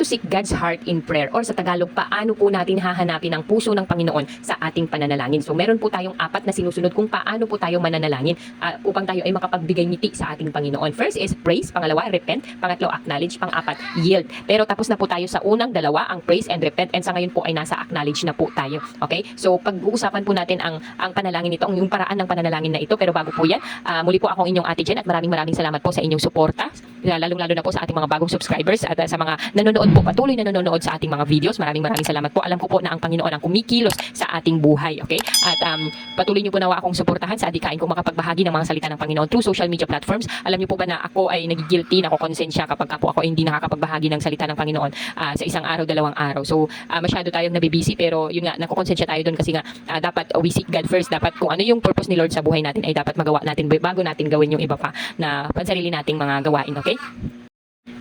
to seek God's heart in prayer, or sa Tagalog, paano po natin hahanapin ang puso ng Panginoon sa ating pananalangin. So meron po tayong 4 na sinusunod kung paano po tayo mananalangin upang tayo ay makapagbigay ngiti sa ating Panginoon. First is praise, pangalawa repent, pangatlo acknowledge, pang-4 yield. Pero tapos na po tayo sa unang dalawa, ang praise and repent, and sa ngayon po ay nasa acknowledge na po tayo. Okay? So pag-uusapan po natin ang panalangin nito, yung paraan ng pananalangin na ito. Pero bago po yan, muli po akong inyong Ate Jen at maraming salamat po sa inyong suporta, lalong-lalo na po sa ating mga bagong subscribers at sa mga nanonood po, patuloy na nanonood sa ating mga videos. Maraming salamat po. Alam ko po na ang Panginoon ang kumikilos sa ating buhay. Okay? At patuloy niyo po nawa akong suportahan sa adikain kong makapagbahagi ng mga salita ng Panginoon through social media platforms. Alam niyo po ba na ako ay nagigilty, nakokonsensya kapag po ako ay hindi nakakapagbahagi ng salita ng Panginoon sa isang araw, 2 araw. So masyado tayong nabibisi, pero yun nga, nakokonsensya tayo doon kasi nga dapat we seek God first. Dapat kung ano yung purpose ni Lord sa buhay natin ay dapat magawa natin bago natin gawin yung iba pa na pansarili nating mga gawain. Okay?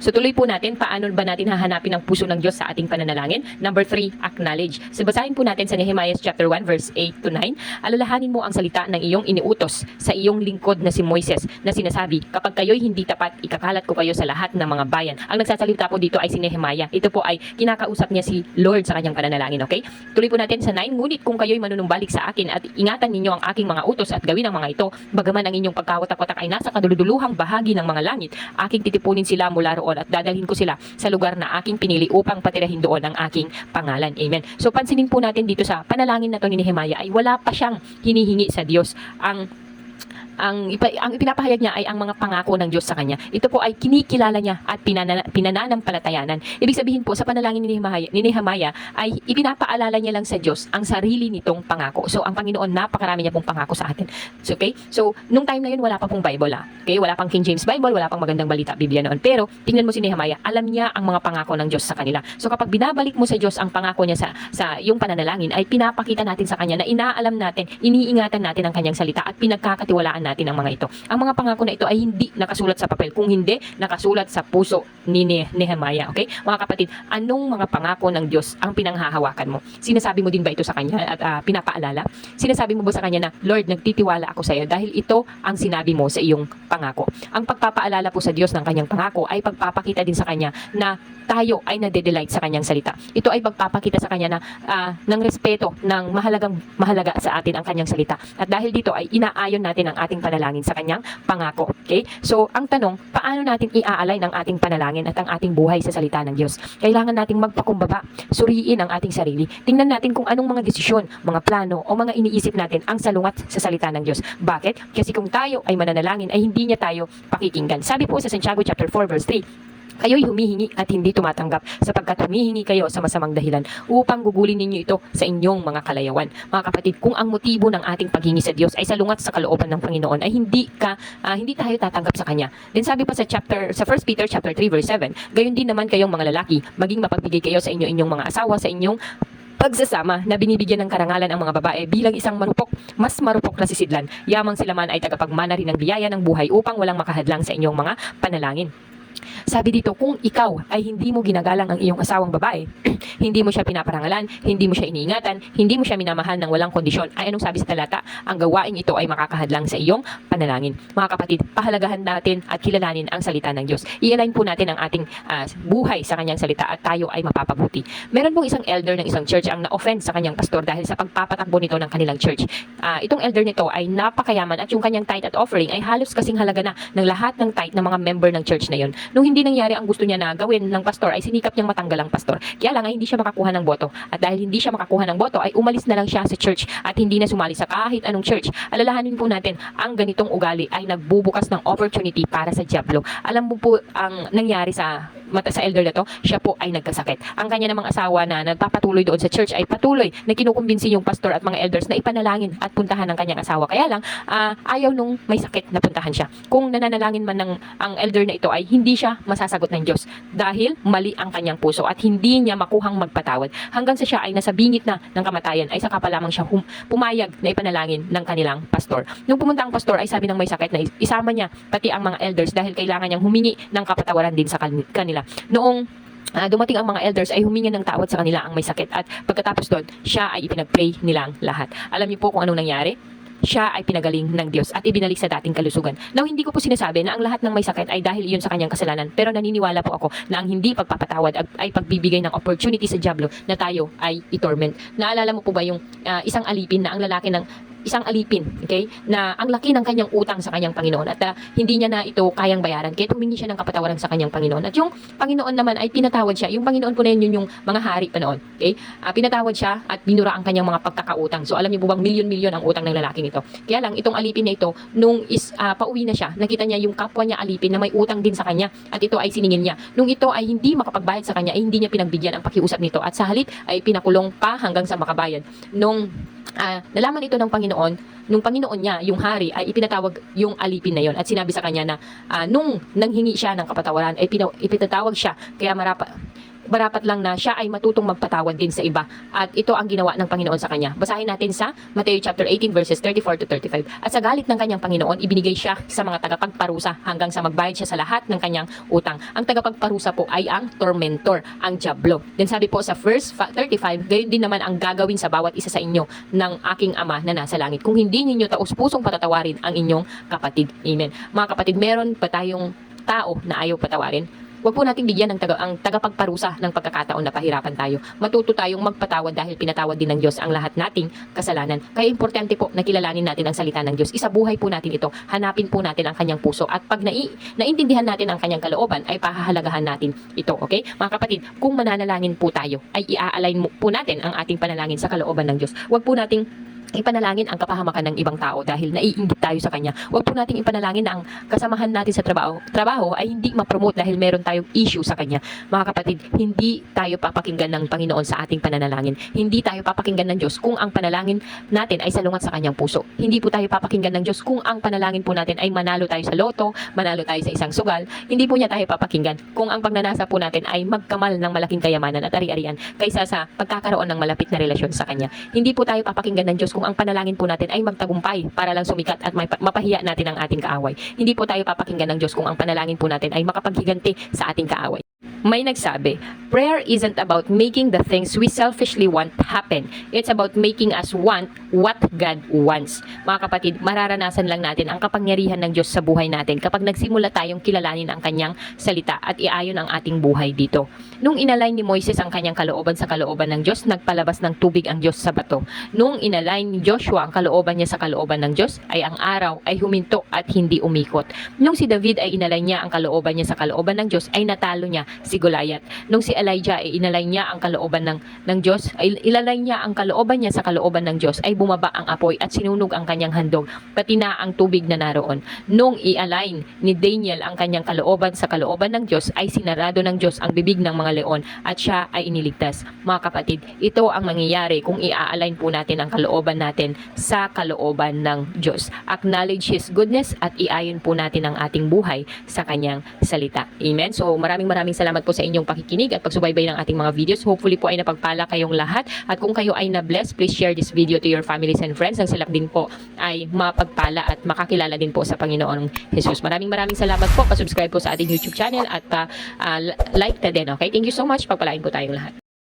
So tuloy po natin, paano ba natin hahanapin ang puso ng Diyos sa ating pananalangin? Number 3, acknowledge. So basahin po natin sa Nehemiah chapter 1 verse 8 to 9. Alalahanin mo ang salita ng iyong iniutos sa iyong lingkod na si Moises na sinasabi, kapag kayo'y hindi tapat, ikakalat ko kayo sa lahat ng mga bayan. Ang nagsasalita po dito ay si Nehemiah. Ito po ay kinakausap niya si Lord sa kanyang pananalangin. Okay? Tuloy po natin sa 9, ngunit kung kayo'y manunumbalik sa akin at ingatan ninyo ang aking mga utos at gawin ang mga ito, bagaman ang inyong pagkawatak-watak ay nasa kaduluduluhang bahagi ng mga langit, aking titipunin sila mula roon at dadalhin ko sila sa lugar na aking pinili upang patirahin doon ang aking pangalan. Amen. So pansinin po natin dito sa panalangin na to ni Nehemiah ay wala pa siyang hinihingi sa Diyos. Ang ipinapahayag niya ay ang mga pangako ng Diyos sa kanya. Ito po ay kinikilala niya at pinananampalatayanan. Ibig sabihin po, sa panalangin ni Nehemiah ay ipinapaalala niya lang sa Diyos ang sarili nitong pangako. So, ang Panginoon, napakarami niya pong pangako sa atin. So, okay? So, nung time na yun, wala pa pong Bible. Okay? Wala pang King James Bible, wala pang magandang balita, Biblia noon. Pero, tingnan mo si Nehemiah, alam niya ang mga pangako ng Diyos sa kanila. So, kapag binabalik mo sa Diyos ang pangako niya sa yung pananalangin, ay pinapakita natin sa kanya na inaalam natin, iniingatan natin ang kanyang salita at pinagkakatiwalaan natin ang mga ito. Ang mga pangako na ito ay hindi nakasulat sa papel, kung hindi nakasulat sa puso ni Nehemiah. Okay? Mga kapatid, anong mga pangako ng Diyos ang pinanghahawakan mo? Sinasabi mo din ba ito sa kanya at pinapaalala? Sinasabi mo ba sa kanya na, Lord, nagtitiwala ako sa iyo dahil ito ang sinabi mo sa iyong pangako? Ang pagpapaalala po sa Diyos ng kanyang pangako ay pagpapakita din sa kanya na tayo ay nade-delight sa kanyang salita. Ito ay pagpapakita sa kanya na ng respeto, ng mahalaga sa atin ang kanyang salita. At dahil dito ay inaayon natin ang ating panalangin sa kanyang pangako. Okay? So, ang tanong, paano natin iaalay ng ating panalangin at ang ating buhay sa salita ng Diyos? Kailangan nating magpakumbaba, suriin ang ating sarili. Tingnan natin kung anong mga desisyon, mga plano o mga iniisip natin ang salungat sa salita ng Diyos. Bakit? Kasi kung tayo ay mananalangin ay hindi niya tayo pakikinggan. Sabi po sa Santiago chapter 4 verse 3, kayo'y humihingi at hindi tumatanggap sapagkat humihingi kayo sa masamang dahilan upang gugulin ninyo ito sa inyong mga kalayawan. Mga kapatid, kung ang motibo ng ating paghingi sa Diyos ay salungat sa kalooban ng Panginoon, ay hindi tayo tatanggap sa Kanya. Then sabi pa sa 1 Peter chapter 3 verse 7, gayon din naman kayong mga lalaki, maging mapagbigay kayo sa inyong mga asawa sa inyong pagsasama na binibigyan ng karangalan ang mga babae bilang isang mas marupok na sisidlan. Yamang sila man ay tagapagmana rin ng biyaya ng buhay upang walang makahadlang sa inyong mga panalangin. Sabi dito, kung ikaw ay hindi mo ginagalang ang iyong asawang babae, hindi mo siya pinaparangalan, hindi mo siya iniingatan, hindi mo siya minamahal ng walang kondisyon, ay anong sabi sa talata? Ang gawain ito ay makakahadlang sa iyong panalangin. Mga kapatid, pahalagahan natin at kilalanin ang salita ng Diyos. I-align po natin ang ating buhay sa kanyang salita at tayo ay mapapabuti. Meron pong isang elder ng isang church ang na-offend sa kanyang pastor dahil sa pagpapatakbo nito ng kanilang church. Itong elder nito ay napakayaman at yung kanyang tithe at offering ay halos kasing halaga na ng lahat ng tithe ng mga member ng church na yun. Nung hindi nangyari ang gusto niya na gawin ng pastor, ay sinikap niyang matanggal ang pastor. Kaya lang ay hindi siya makakuha ng boto. At dahil hindi siya makakuha ng boto, ay umalis na lang siya sa church at hindi na sumali sa kahit anong church. Alalahanin po natin, ang ganitong ugali ay nagbubukas ng opportunity para sa dyablo. Alam mo po ang nangyari sa elder na to, siya po ay nagkasakit. Ang kanya namang asawa na nagpapatuloy doon sa church ay patuloy na kinukumbinsi yung pastor at mga elders na ipanalangin at puntahan ng kanyang asawa. Kaya lang, ayaw nung may sakit na puntahan siya. Kung nananalangin man ang elder na ito ay hindi siya masasagot ng Diyos dahil mali ang kanyang puso at hindi niya makuhang magpatawad. Hanggang sa siya ay nasa bingit na ng kamatayan ay saka pa lamang siya pumayag na ipanalangin ng kanilang pastor. Nung pumunta ang pastor ay sabi ng may sakit na isama niya pati ang mga elders dahil kailangan niyang humingi ng kapatawaran din sa kanila. Noong dumating ang mga elders ay humingi ng tawad sa kanila ang may sakit at pagkatapos doon, siya ay ipinag-pray nilang lahat. Alam niyo po kung anong nangyari? siya ay pinagaling ng Diyos at ibinalik sa dating kalusugan. Now, hindi ko po sinasabi na ang lahat ng may sakit ay dahil iyon sa kanyang kasalanan, pero naniniwala po ako na ang hindi pagpapatawad ay pagbibigay ng opportunity sa dyablo na tayo ay i-torment. Naalala mo po ba yung isang alipin na ang lalaki ng isang alipin, okay? Na ang laki ng kanyang utang sa kanyang Panginoon at hindi niya na ito kayang bayaran. Kaya humingi siya ng kapatawaran sa kanyang Panginoon. At yung Panginoon naman ay pinatawad siya. Yung Panginoon po na yun yung mga hari pa noon, okay? Pinatawad siya at binura ang kanyang mga pagkakautang. So alam niyo po bang milyon-milyon ang utang ng lalaking ito. Kaya lang itong alipin na ito nung pauwi na siya, nakita niya yung kapwa niya alipin na may utang din sa kanya at ito ay siningil niya. Nung ito ay hindi makapagbayad sa kanya, ay hindi niya pinagbigyan ang pakiusap nito at sa halip ay pinakulong pa hanggang sa makabayad. Nung nalaman ito ng Panginoon, nung Panginoon niya, yung hari, ay ipinatawag yung alipin na yon at sinabi sa kanya na nung nanghingi siya ng kapatawaran, ay ipinatawag siya, kaya marapat lang na siya ay matutong magpatawad din sa iba. At ito ang ginawa ng Panginoon sa kanya. Basahin natin sa Matthew chapter 18 verses 34 to 35. At sa galit ng kanyang Panginoon, ibinigay siya sa mga tagapagparusa hanggang sa magbayad siya sa lahat ng kanyang utang. Ang tagapagparusa po ay ang tormentor, ang dyablo. Then sabi po sa verse 35, gayon din naman ang gagawin sa bawat isa sa inyo ng aking Ama na nasa langit. Kung hindi ninyo taus-pusong patatawarin ang inyong kapatid. Amen. Mga kapatid, meron pa tayong tao na ayaw patawarin? Huwag po nating bigyan ng ang tagapagparusa ng pagkakataon na pahirapan tayo. Matuto tayong magpatawad dahil pinatawad din ng Diyos ang lahat nating kasalanan. Kaya importante po na kilalanin natin ang salita ng Diyos. Isabuhay po natin ito. Hanapin po natin ang kanyang puso. At pag naintindihan natin ang kanyang kalooban, ay pahahalagahan natin ito. Okay? Mga kapatid, kung mananalangin po tayo, ay i-align po natin ang ating panalangin sa kalooban ng Diyos. Huwag po nating ipanalangin ang kapahamakan ng ibang tao dahil naiinggit tayo sa kanya. Huwag po nating ipanalangin na ang kasamahan natin sa trabaho ay hindi ma-promote dahil meron tayong issue sa kanya. Mga kapatid, hindi tayo papakinggan ng Panginoon sa ating pananalangin. Hindi tayo papakinggan ng Diyos kung ang panalangin natin ay salungat sa kanyang puso. Hindi po tayo papakinggan ng Diyos kung ang panalangin po natin ay manalo tayo sa loto, manalo tayo sa isang sugal. Hindi po niya tayo papakinggan kung ang pagnanasa po natin ay magkamal ng malaking kayamanan at ari-arian kaysa sa pagkakaroon ng malapit na relasyon sa kanya. Hindi po tayo papakinggan ng Diyos kung ang panalangin po natin ay magtagumpay para lang sumikat at mapahiya natin ang ating kaaway. Hindi po tayo papakinggan ng Diyos kung ang panalangin po natin ay makapaghiganti sa ating kaaway. May nagsabi, prayer isn't about making the things we selfishly want happen. It's about making us want what God wants. Mga kapatid, mararanasan lang natin ang kapangyarihan ng Diyos sa buhay natin kapag nagsimula tayong kilalanin ang kanyang salita at iayon ang ating buhay dito. Nung inalay ni Moises ang kanyang kalooban sa kalooban ng Diyos, nagpalabas ng tubig ang Diyos sa bato. Nung inalay ni Joshua ang kalooban niya sa kalooban ng Diyos, ay ang araw ay huminto at hindi umikot. Nung si David ay inalay niya ang kalooban niya sa kalooban ng Diyos, ay natalo niya si Goliath. Nung si Elijah ay inalay niya ang kalooban ng Diyos, ay ilalay niya ang kalooban niya sa kalooban ng Diyos, ay bumaba ang apoy at sinunog ang kanyang handog, pati na ang tubig na naroon. Nung i-align ni Daniel ang kanyang kalooban sa kalooban ng Diyos, ay sinarado ng Diyos ang bibig ng mga leon at siya ay iniligtas. Mga kapatid, ito ang mangyayari kung i-align po natin ang kalooban natin sa kalooban ng Diyos. Acknowledge His goodness at iayon po natin ang ating buhay sa kanyang salita. Amen? So maraming salamat po sa inyong pakikinig at pagsubaybay ng ating mga videos. Hopefully po ay napagpala kayong lahat. At kung kayo ay na-bless, please share this video to your families and friends. Ang sila din po ay mapagpala at makakilala din po sa Panginoon Jesus. Maraming salamat po. Pasubscribe po sa ating YouTube channel at like na din. Okay? Thank you so much. Pagpalain po tayong lahat.